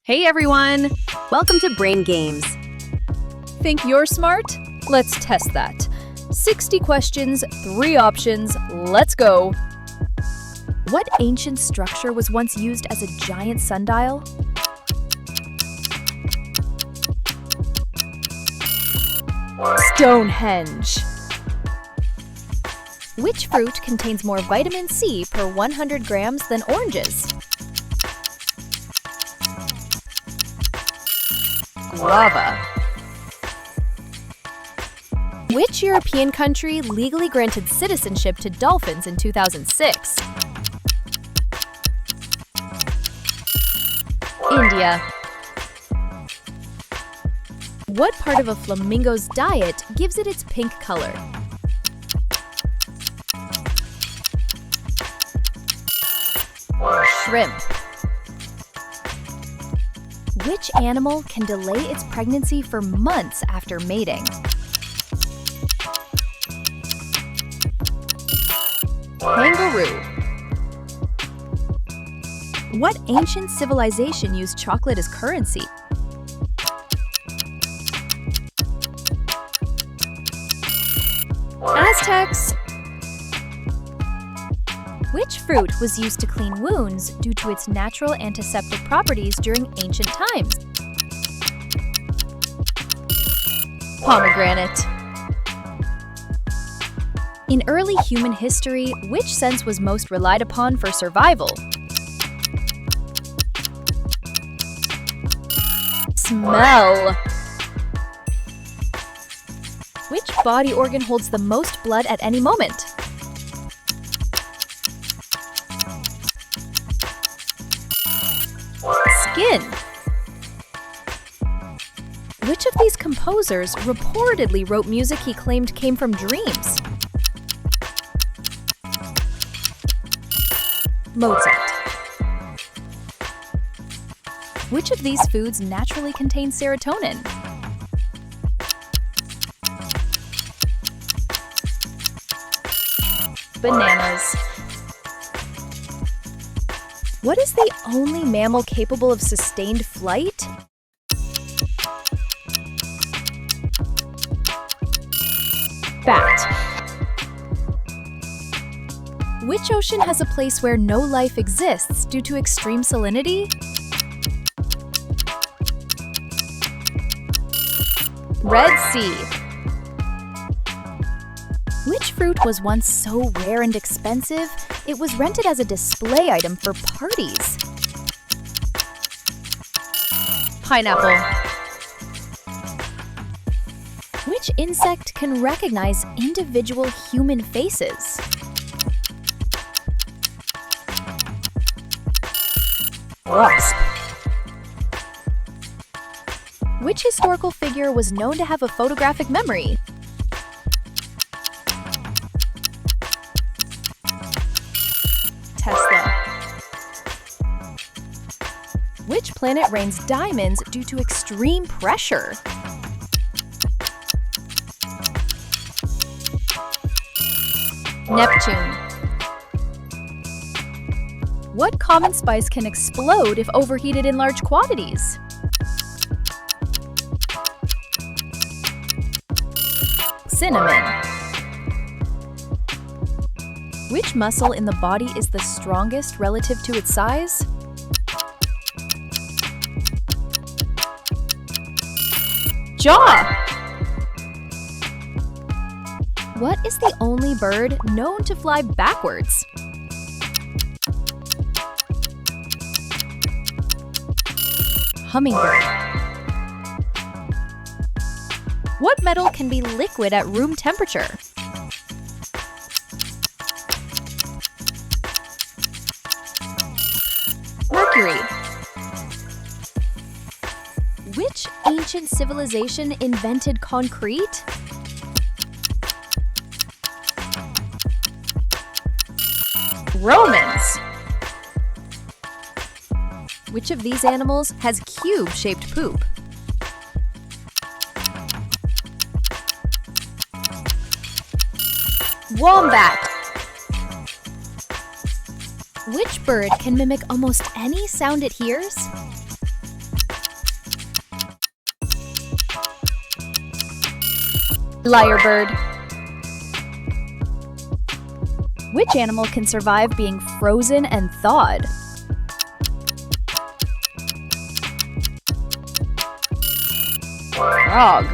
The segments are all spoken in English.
Hey everyone! Welcome to Brain Games. Think you're smart? Let's test that. 60 questions, 3 options, let's go! What ancient structure was once used as a giant sundial? Stonehenge. Which fruit contains more vitamin C per 100 grams than oranges? Guava. Which European country legally granted citizenship to dolphins in 2006? India. What part of a flamingo's diet gives it its pink color? Shrimp. Which animal can delay its pregnancy for months after mating? Kangaroo. What ancient civilization used chocolate as currency? Aztecs. Which fruit was used to clean wounds due to its natural antiseptic properties during ancient times? Pomegranate. In early human history, which sense was most relied upon for survival? Smell. Which body organ holds the most blood at any moment? Skin. Which of these composers reportedly wrote music he claimed came from dreams? Mozart. Which of these foods naturally contain serotonin? Bananas. What is the only mammal capable of sustained flight? Bat. Which ocean has a place where no life exists due to extreme salinity? Red Sea. Which fruit was once so rare and expensive, it was rented as a display item for parties? Pineapple. Which insect can recognize individual human faces? Wasp. Which historical figure was known to have a photographic memory? Tesla. Which planet rains diamonds due to extreme pressure? Neptune. What common spice can explode if overheated in large quantities? Cinnamon. Which muscle in the body is the strongest relative to its size? Jaw. What is the only bird known to fly backwards? Hummingbird. What metal can be liquid at room temperature? Mercury. Which ancient civilization invented concrete? Romans. Which of these animals has cube-shaped poop? Wombat. Which bird can mimic almost any sound it hears? Lyrebird. Which animal can survive being frozen and thawed? Frog.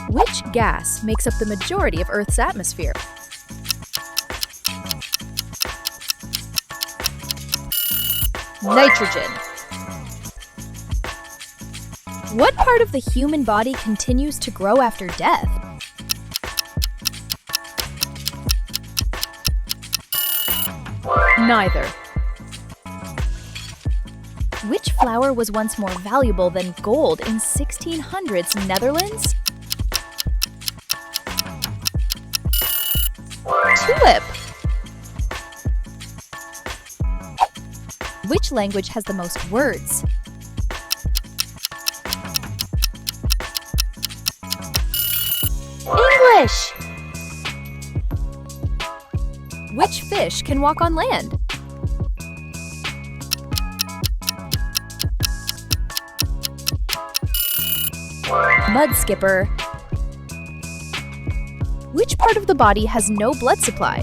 Which gas makes up the majority of Earth's atmosphere? Nitrogen. What part of the human body continues to grow after death? Neither. Which flower was once more valuable than gold in 1600s Netherlands? Tulip. Which language has the most words? English. Which fish can walk on land? Mudskipper. Which part of the body has no blood supply?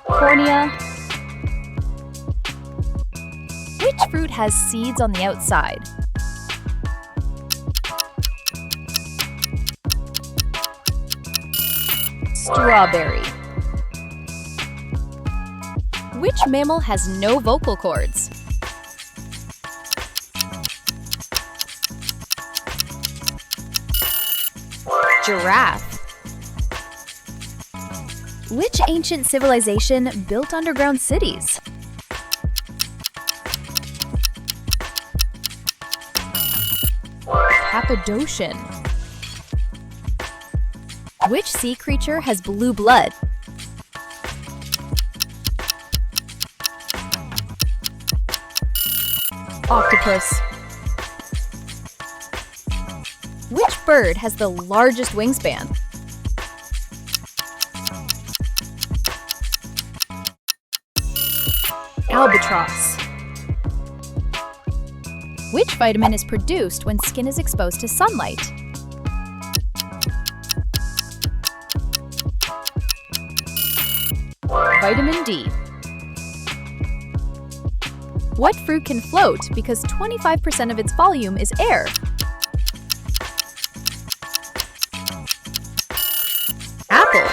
Cornea. Which fruit has seeds on the outside? Strawberry. Which mammal has no vocal cords? Giraffe. Which ancient civilization built underground cities? Cappadocian. Which sea creature has blue blood? Octopus. Which bird has the largest wingspan? Albatross. Which vitamin is produced when skin is exposed to sunlight? Vitamin D. What fruit can float because 25% of its volume is air? Apple.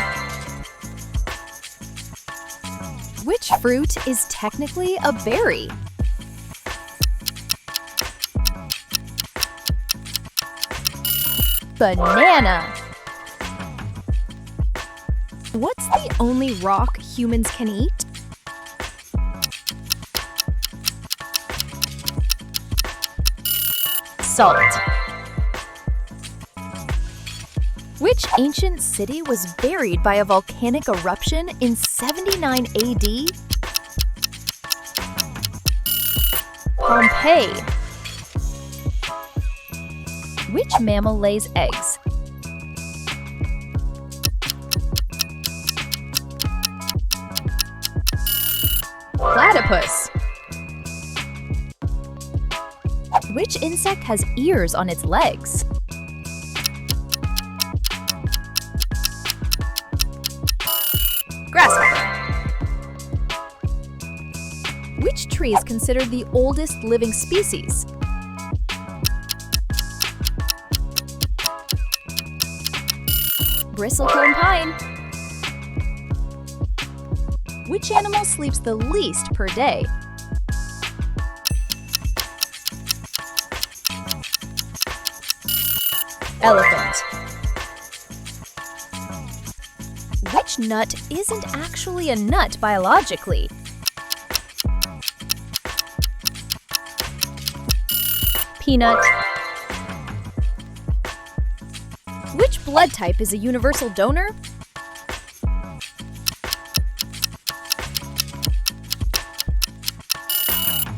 Which fruit is technically a berry? Banana. What's the only rock humans can eat? Salt. Which ancient city was buried by a volcanic eruption in 79 AD? Pompeii. Which mammal lays eggs? Platypus. Which insect has ears on its legs? Grasshopper. Which tree is considered the oldest living species? Bristlecone pine. Which animal sleeps the least per day? Elephant. Which nut isn't actually a nut biologically? Peanut. Which blood type is a universal donor?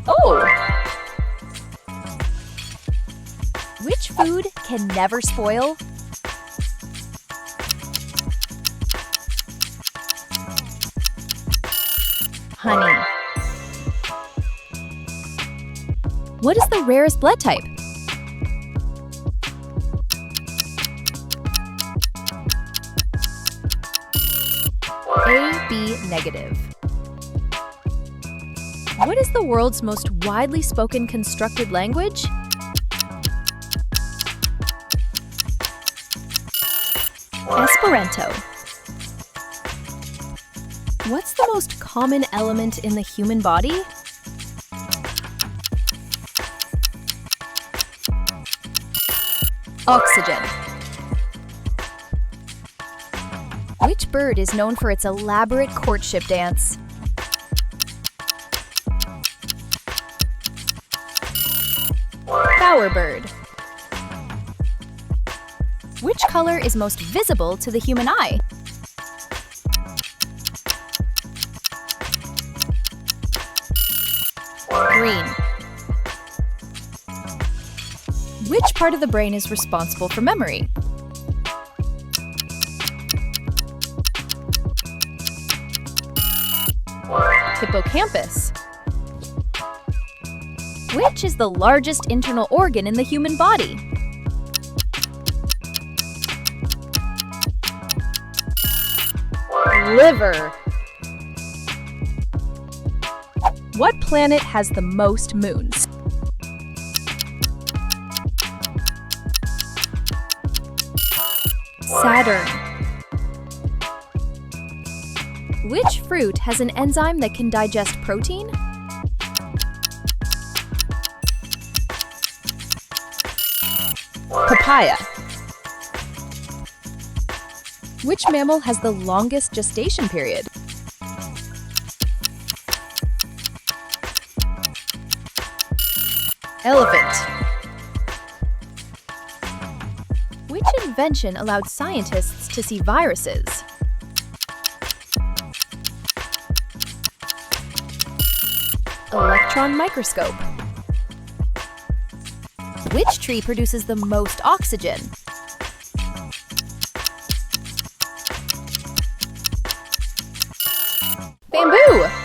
Oh! Which food can never spoil? Honey. What is the rarest blood type? AB negative. What is the world's most widely spoken constructed language? Esperanto. What's the most common element in the human body? Oxygen. Which bird is known for its elaborate courtship dance? Bowerbird. Which color is most visible to the human eye? Green. Which part of the brain is responsible for memory? Hippocampus. Which is the largest internal organ in the human body? Liver. What planet has the most moons? Saturn. Which fruit has an enzyme that can digest protein? Papaya. Which mammal has the longest gestation period? Elephant. Which invention allowed scientists to see viruses? Electron microscope. Which tree produces the most oxygen? Bamboo!